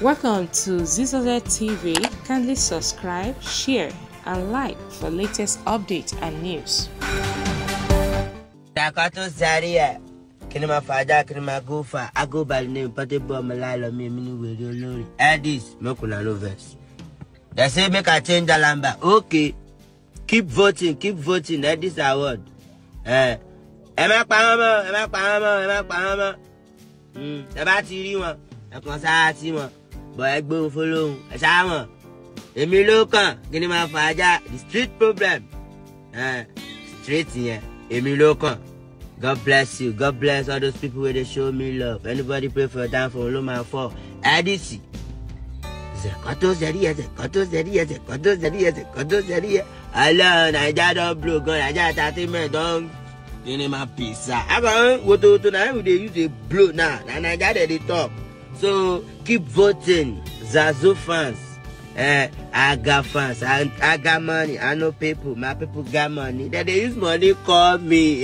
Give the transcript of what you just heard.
Welcome to Zisodel TV. Kindly subscribe, share, and like for latest updates and news. Kinema Fada, Kinema Gofa, I go by the name Potable Malala, me, with your lorry. Headies, Mokuna Lovers. They say make a change the number. Okay. Keep voting, Headies award. Emma Palmer. About you, I can see one. But I go follow a shower. Emiloka, Kinema Fada, the street problem. Street here, Emiloka. God bless you. God bless all those people where they show me love. Anybody pray for a down for low man for Headies. Allah, Naija don't blow gun. Naija entertainment don't. You need my pizza. I got what to now they use a blow now. And Naija they talk. So keep voting. Zazo fans. I got fans. I got money. I know people. My people got money. That they use money call me.